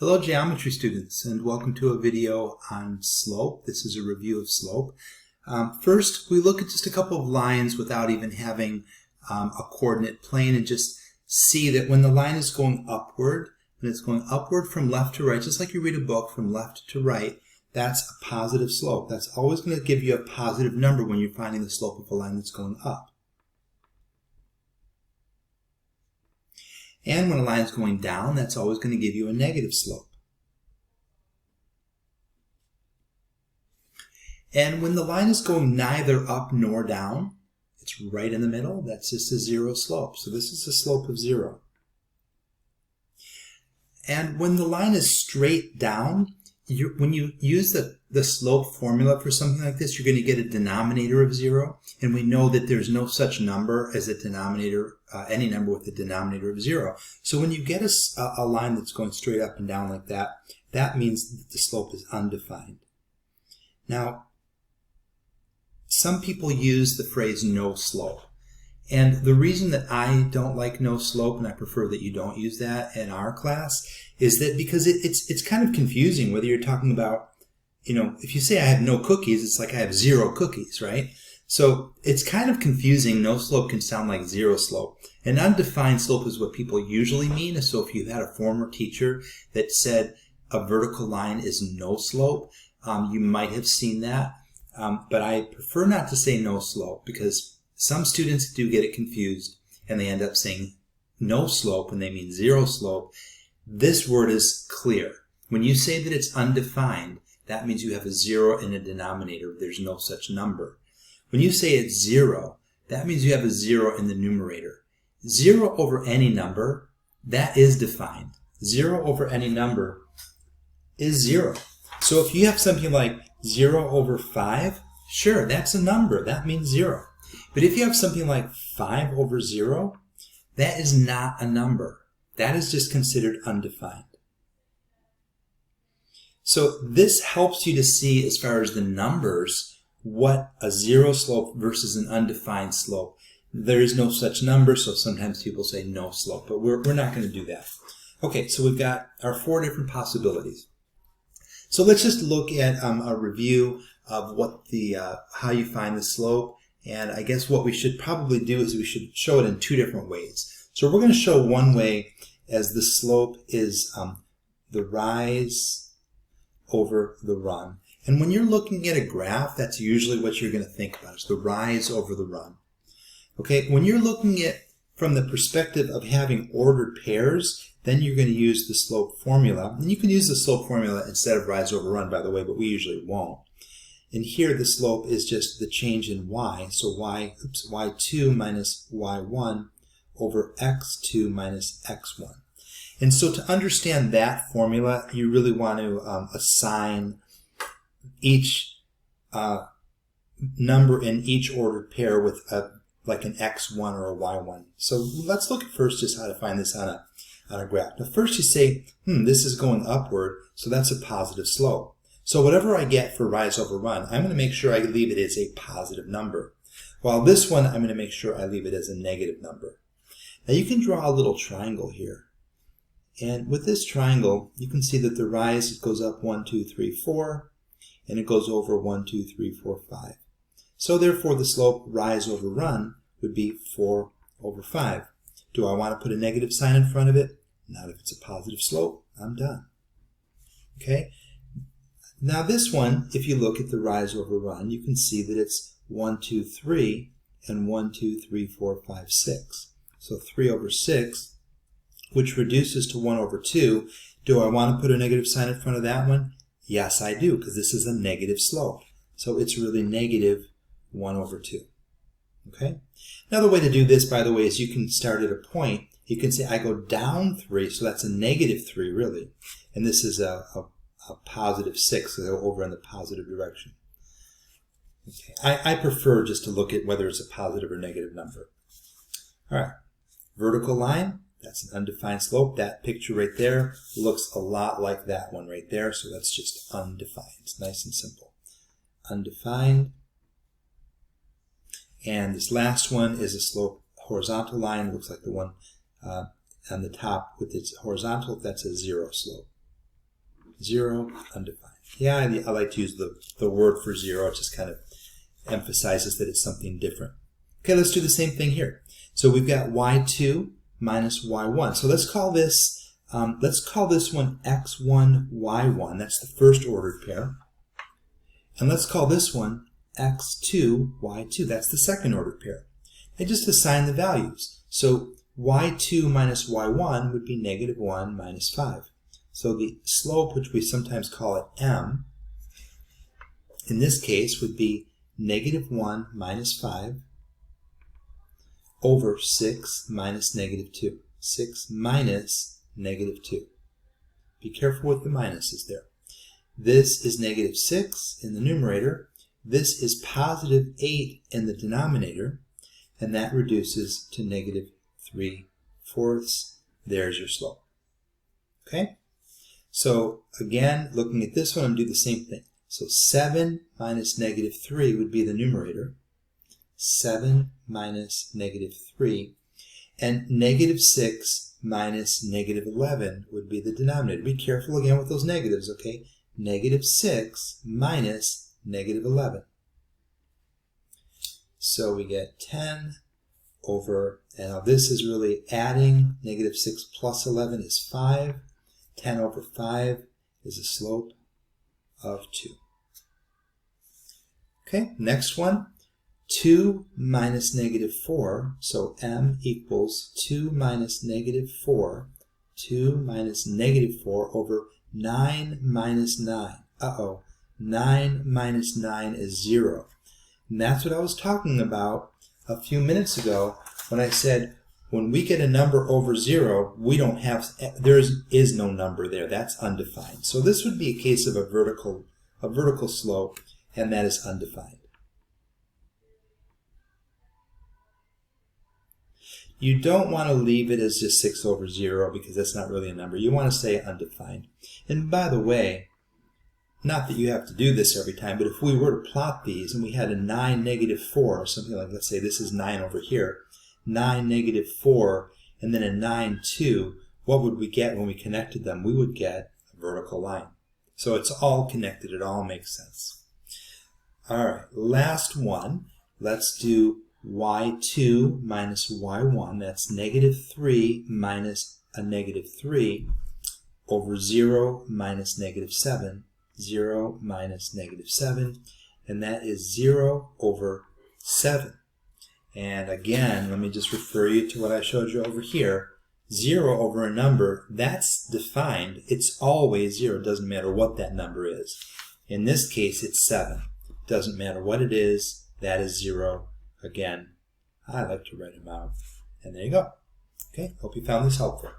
Hello geometry students, and welcome to a video on slope. This is a review of slope. First, we look at just a couple of lines without even having a coordinate plane, and just see that when the line is going upward, and it's going upward from left to right, just like you read a book from left to right, that's a positive slope. That's always going to give you a positive number when you're finding the slope of a line that's going up. And when a line is going down, that's always going to give you a negative slope. And when the line is going neither up nor down, it's right in the middle, that's just a zero slope. So this is a slope of 0. And when the line is straight down, when you use the slope formula for something like this, you're going to get a denominator of 0. And we know that there's no such number as a denominator, any number with a denominator of 0. So when you get a line that's going straight up and down like that, that means that the slope is undefined. Now, some people use the phrase no slope. And the reason that I don't like no slope, and I prefer that you don't use that in our class, is that because it's kind of confusing whether you're talking about, if you say I have no cookies, it's like I have 0 cookies, right? So it's kind of confusing. No slope can sound like 0 slope. An undefined slope is what people usually mean. So if you had a former teacher that said a vertical line is no slope, you might have seen that. But I prefer not to say no slope, because some students do get it confused and they end up saying no slope when they mean 0 slope. This word is clear. When you say that it's undefined, that means you have a 0 in a denominator. There's no such number. When you say it's 0, that means you have a 0 in the numerator. 0 over any number, that is defined. 0 over any number is 0. So if you have something like 0 over 5, sure, that's a number. That means 0. But if you have something like 5 over 0, that is not a number. That is just considered undefined. So this helps you to see, as far as the numbers, what a 0 slope versus an undefined slope. There is no such number, so sometimes people say no slope, but we're not going to do that. Okay, so we've got our 4 different possibilities. So let's just look at a review of what how you find the slope. And I guess what we should probably do is we should show it in 2 different ways. So we're going to show one way as the slope is the rise over the run. And when you're looking at a graph, that's usually what you're going to think about, is the rise over the run. Okay, when you're looking at from the perspective of having ordered pairs, then you're going to use the slope formula. And you can use the slope formula instead of rise over run, by the way, but we usually won't. And here the slope is just the change in y. So y2 minus y1 over x2 minus x1. And so to understand that formula, you really want to assign each number in each ordered pair with like an x1 or a y1. So let's look at first just how to find this on a graph. Now first you say, this is going upward, so that's a positive slope. So whatever I get for rise over run, I'm going to make sure I leave it as a positive number. While this one, I'm going to make sure I leave it as a negative number. Now you can draw a little triangle here. And with this triangle, you can see that the rise goes up 1, 2, 3, 4, and it goes over 1, 2, 3, 4, 5. So therefore the slope rise over run would be 4 over 5. Do I want to put a negative sign in front of it? Not if it's a positive slope. I'm done. Okay? Now this one, if you look at the rise over run, you can see that it's 1, 2, 3, and 1, 2, 3, 4, 5, 6. So 3 over 6, which reduces to 1 over 2. Do I want to put a negative sign in front of that one? Yes, I do, because this is a negative slope. So it's really negative 1 over 2. Okay? Another way to do this, by the way, is you can start at a point. You can say I go down 3, so that's a negative 3, really. And this is a positive 6, so over in the positive direction. Okay. I prefer just to look at whether it's a positive or negative number. All right. Vertical line, that's an undefined slope. That picture right there looks a lot like that one right there, so that's just undefined. It's nice and simple. Undefined. And this last one is a slope horizontal line. It looks like the one on the top with its horizontal. That's a 0 slope. 0, undefined. Yeah, I like to use the word for 0. It just kind of emphasizes that it's something different. Okay, let's do the same thing here. So we've got y2 minus y1. So let's call this one x1, y1. That's the first ordered pair. And let's call this one x2, y2. That's the second ordered pair. I just assign the values. So y2 minus y1 would be negative 1 minus 5. So the slope, which we sometimes call it m, in this case would be negative 1 minus 5 over 6 minus negative 2. 6 minus negative 2. Be careful with the minuses there. This is negative 6 in the numerator. This is positive 8 in the denominator. And that reduces to negative 3/4. There's your slope. Okay? So again, looking at this one, I'm doing the same thing. So 7 minus negative 3 would be the numerator. 7 minus negative 3. And negative 6 minus negative 11 would be the denominator. Be careful again with those negatives, okay? Negative 6 minus negative 11. So we get 10 over, and now this is really adding, negative 6 plus 11 is 5. 10 over 5 is a slope of 2. Okay, next one. 2 minus negative 4, so m equals 2 minus negative 4. 2 minus negative 4 over 9 minus 9. 9 minus 9 is 0. And that's what I was talking about a few minutes ago when I said when we get a number over 0, we don't have, there is no number there. That's undefined. So this would be a case of a vertical slope, and that is undefined. You don't want to leave it as just 6 over 0 because that's not really a number. You want to say undefined. And by the way, not that you have to do this every time, but if we were to plot these and we had a 9, negative 4, or something like, let's say this is 9 over here, 9, negative 4, and then a 9, 2, what would we get when we connected them? We would get a vertical line. So it's all connected. It all makes sense. All right, last one. Let's do y2 minus y1. That's negative 3 minus a negative 3 over 0 minus negative 7. 0 minus negative 7, and that is 0 over 7. And again, let me just refer you to what I showed you over here. 0 over a number, that's defined. It's always 0. It doesn't matter what that number is. In this case, it's 7. Doesn't matter what it is, that is 0. Again, I like to write them out. And there you go. Okay, hope you found this helpful.